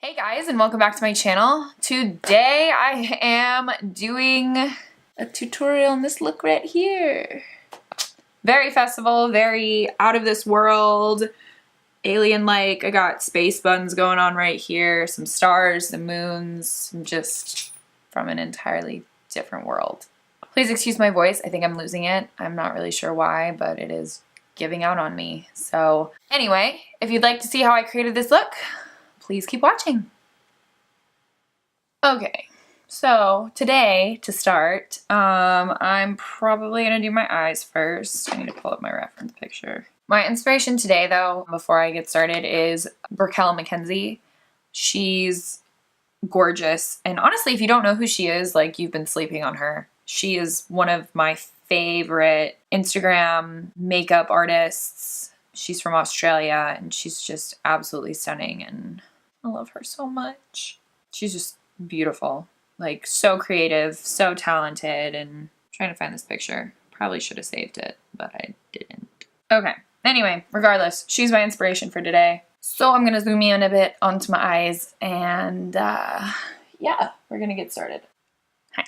Hey guys, and welcome back to my channel. Today I am doing a tutorial on this look right here. Very festival, very out of this world, alien-like. I got space buns going on right here, some stars, some moons, just from an entirely different world. Please excuse my voice, I think I'm losing it. I'm not really sure why, but it is giving out on me. So anyway, if you'd like to see how I created this look, please keep watching. Okay, so today, to start, I'm probably gonna do my eyes first. I need to pull up my reference picture. My inspiration today, though, before I get started, is Brookelle Mackenzie. She's gorgeous, and honestly, if you don't know who she is, like, you've been sleeping on her. She is one of my favorite Instagram makeup artists. She's from Australia, and she's just absolutely stunning, and I love her so much. She's just beautiful, like so creative, so talented, and I'm trying to find this picture. Probably should have saved it, but I didn't. Okay, anyway, regardless, she's my inspiration for today. So I'm gonna zoom in a bit onto my eyes, and yeah, we're gonna get started. Hi.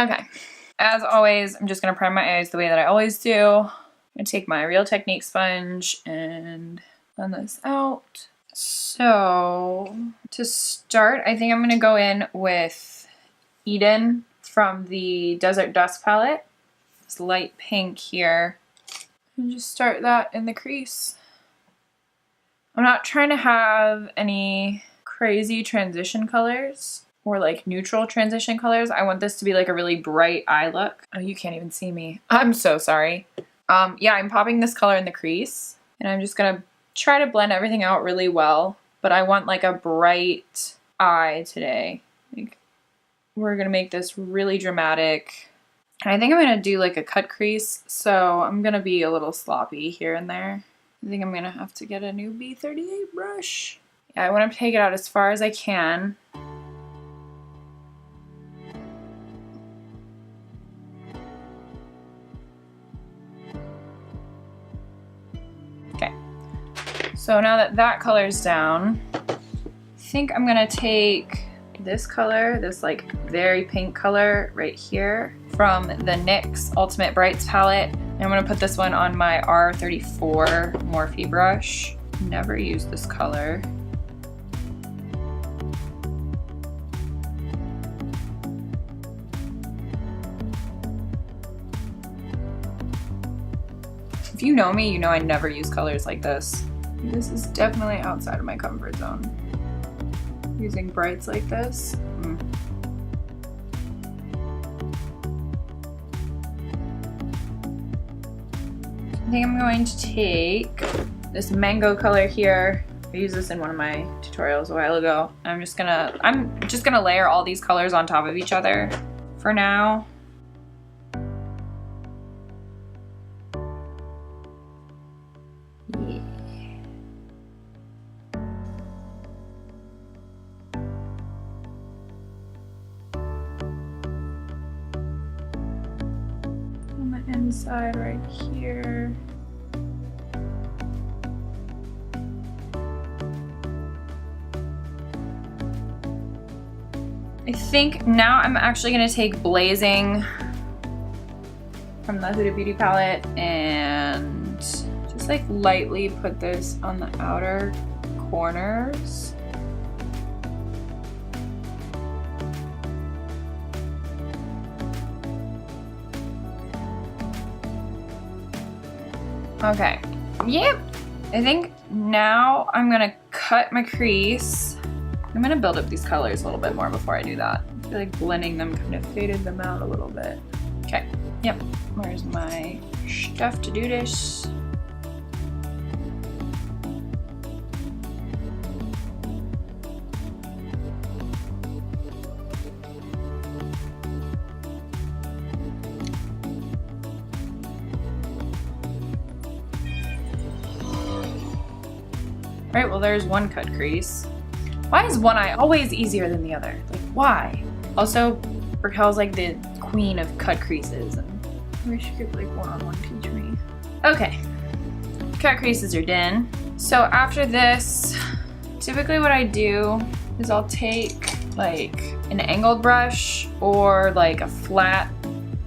Okay, as always, I'm just gonna prime my eyes the way that I always do. I'm gonna take my Real Technique sponge and blend this out. So to start, I think I'm going to go in with Eden from the Desert Dusk palette. This light pink here. And just start that in the crease. I'm not trying to have any crazy transition colors or like neutral transition colors. I want this to be like a really bright eye look. Oh, you can't even see me. I'm so sorry. Yeah, I'm popping this color in the crease, and I'm just going to try to blend everything out really well, but I want like a bright eye today. Like, we're gonna make this really dramatic. And I think I'm gonna do like a cut crease, so I'm gonna be a little sloppy here and there. I think I'm gonna have to get a new B38 brush. Yeah, I want to take it out as far as I can. So now that that color's down, I think I'm gonna take this color, this like very pink color right here from the NYX Ultimate Brights palette. And I'm gonna put this one on my R34 Morphe brush. Never used this color. If you know me, you know I never use colors like this. This is definitely outside of my comfort zone. Using brights like this. I think I'm going to take this mango color here. I used this in one of my tutorials a while ago. I'm just gonna layer all these colors on top of each other for now. Inside right here. I think now I'm actually going to take Blazing from the Huda Beauty palette and just like lightly put this on the outer corners. Okay, yep. I think now I'm gonna cut my crease. I'm gonna build up these colors a little bit more before I do that. I feel like blending them kind of faded them out a little bit. Okay, yep. Where's my stuff to do this? Right, well there's one cut crease. Why is one eye always easier than the other? Like, why? Also, Brookelle's like the queen of cut creases, and I wish you could like one-on-one teach me. Okay, cut creases are done. So after this, typically what I do is I'll take like an angled brush or like a flat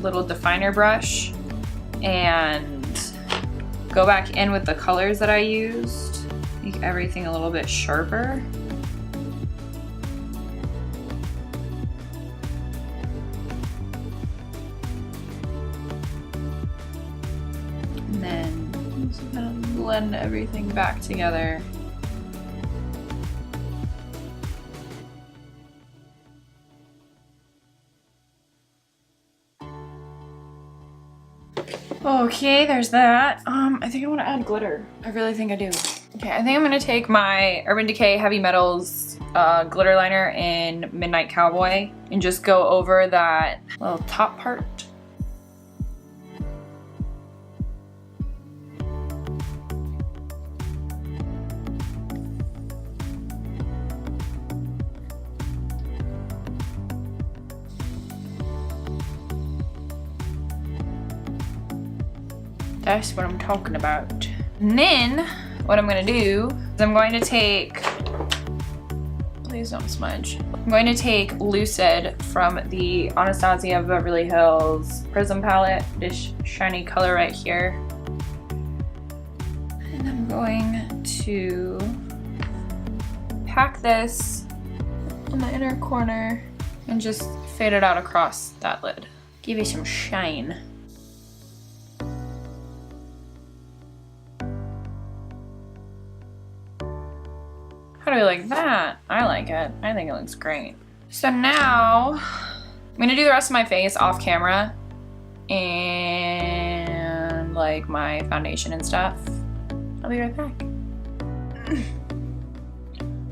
little definer brush and go back in with the colors that I used, make everything a little bit sharper. And then just kind of blend everything back together. Okay, there's that. I think I want to add glitter. I really think I do. Okay, I think I'm gonna take my Urban Decay Heavy Metals glitter liner in Midnight Cowboy and just go over that little top part. That's what I'm talking about. And then what I'm gonna do is I'm going to take, please don't smudge. I'm going to take Lucid from the Anastasia Beverly Hills Prism palette, this shiny color right here. And I'm going to pack this in the inner corner and just fade it out across that lid. Give you some shine. How do we like that? I like it. I think it looks great. So now I'm gonna do the rest of my face off camera and like my foundation and stuff. I'll be right back.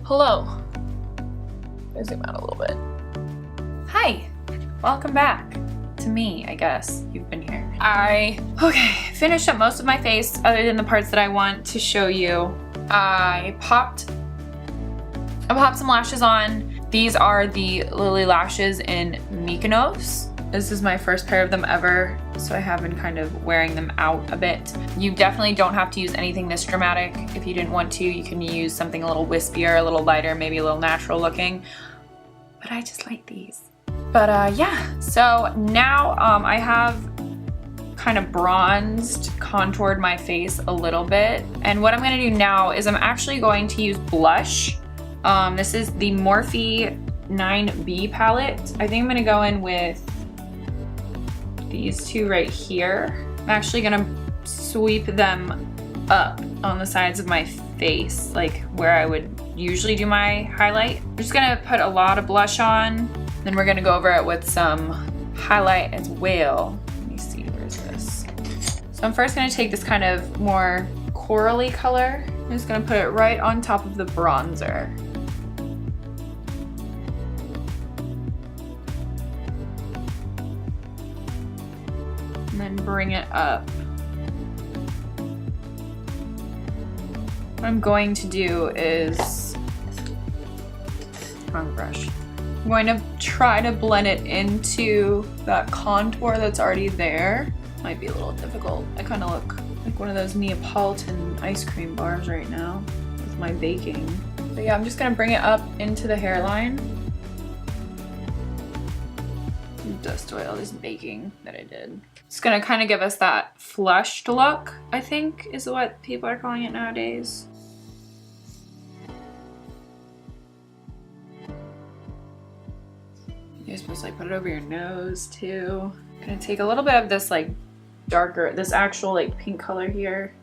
Hello. Let's zoom out a little bit. Hi, welcome back to me, I guess. You've been here. I finished up most of my face other than the parts that I want to show you. I popped some lashes on. These are the Lilly lashes in Mykonos. This is my first pair of them ever, so I have been kind of wearing them out a bit. You definitely don't have to use anything this dramatic. If you didn't want to, you can use something a little wispier, a little lighter, maybe a little natural looking. But I just like these. But yeah, so now I have kind of bronzed, contoured my face a little bit. And what I'm gonna do now is I'm actually going to use blush. This is the Morphe 9B palette. I think I'm gonna go in with these two right here. I'm actually gonna sweep them up on the sides of my face, like where I would usually do my highlight. I'm just gonna put a lot of blush on, then we're gonna go over it with some highlight as well. Let me see, where's this? So I'm first gonna take this kind of more corally color. I'm just gonna put it right on top of the bronzer. And then bring it up. What I'm going to do is, wrong brush. I'm going to try to blend it into that contour that's already there. Might be a little difficult. I kind of look like one of those Neapolitan ice cream bars right now with my baking. But yeah, I'm just gonna bring it up into the hairline. Dust oil, this baking that I did. It's gonna kind of give us that flushed look, I think is what people are calling it nowadays. You're supposed to like put it over your nose too. I'm gonna take a little bit of this like darker, this actual like pink color here.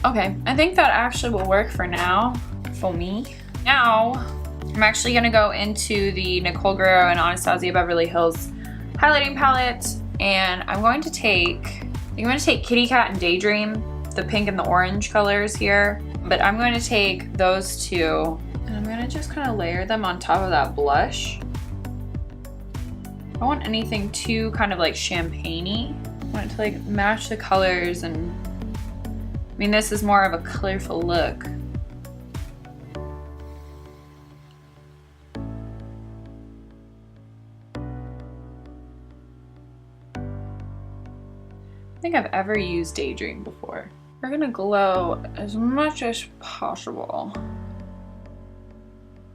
Okay, I think that actually will work for now, for me. Now, I'm actually gonna go into the Nicole Guerriero and Anastasia Beverly Hills highlighting palette, and I'm going to take Kitty Cat and Daydream, the pink and the orange colors here, but I'm going to take those two, and I'm gonna just kind of layer them on top of that blush. I don't want anything too kind of like champagne-y. I want it to like match the colors, and I mean, this is more of a colorful look. think I've ever used Daydream before. We're gonna glow as much as possible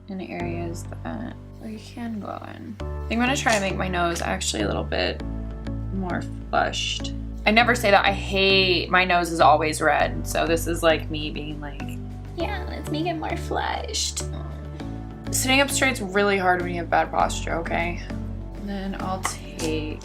in areas that we can glow in. I think I'm gonna try to make my nose actually a little bit more flushed. I never say that. I hate, my nose is always red, so this is like me being like, yeah, let's make it more flushed. Sitting up straight's really hard when you have bad posture, okay? And then I'll take,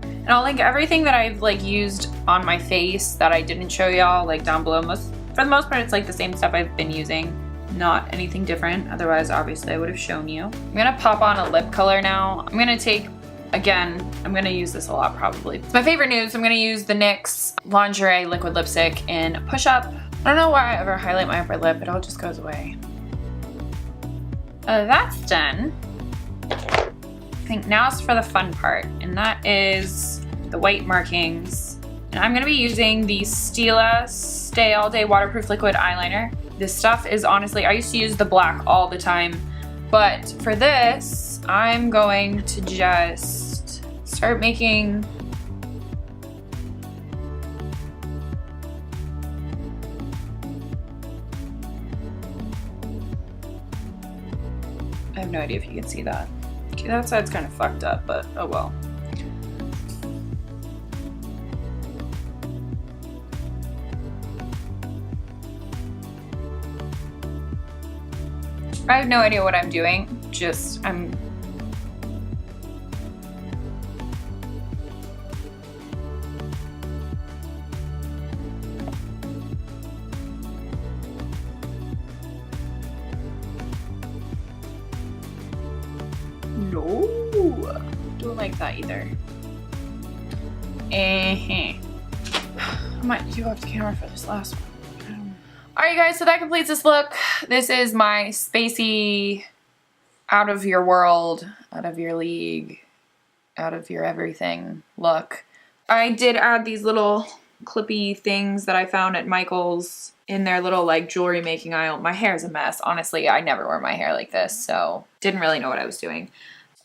and I'll link everything that I've like used on my face that I didn't show y'all like down below. For the most part, it's like the same stuff I've been using, not anything different. Otherwise, obviously I would have shown you. I'm gonna pop on a lip color now. I'm gonna take, again, I'm gonna use this a lot probably. It's my favorite nude, so I'm gonna use the NYX Lingerie Liquid Lipstick in Push Up. I don't know why I ever highlight my upper lip, it all just goes away. That's done. I think now it's for the fun part, and that is the white markings. And I'm gonna be using the Stila Stay All Day Waterproof Liquid Eyeliner. This stuff is honestly, I used to use the black all the time, but for this, I'm going to just start making I have no idea if you can see that. Okay, that side's kind of fucked up, but oh well. I have no idea what I'm doing, just I'm no, don't like that either. I might do off the camera for this last one. Alright guys, so that completes this look. This is my spacey, out of your world, out of your league, out of your everything look. I did add these little clippy things that I found at Michael's in their little like jewelry making aisle. My hair's a mess. Honestly, I never wear my hair like this, so didn't really know what I was doing.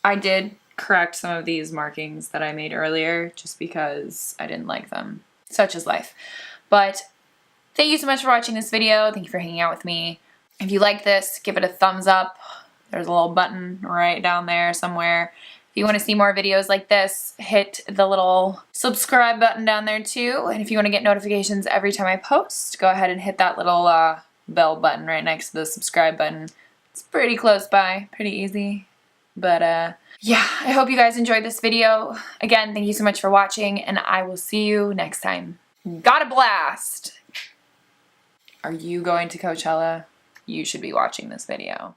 I did correct some of these markings that I made earlier just because I didn't like them. Such is life. But thank you so much for watching this video. Thank you for hanging out with me. If you like this, give it a thumbs up. There's a little button right down there somewhere. If you want to see more videos like this, hit the little subscribe button down there too. And if you want to get notifications every time I post, go ahead and hit that little bell button right next to the subscribe button. It's pretty close by, pretty easy. But yeah, I hope you guys enjoyed this video. Again, thank you so much for watching, and I will see you next time. Got a blast! Are you going to Coachella? You should be watching this video.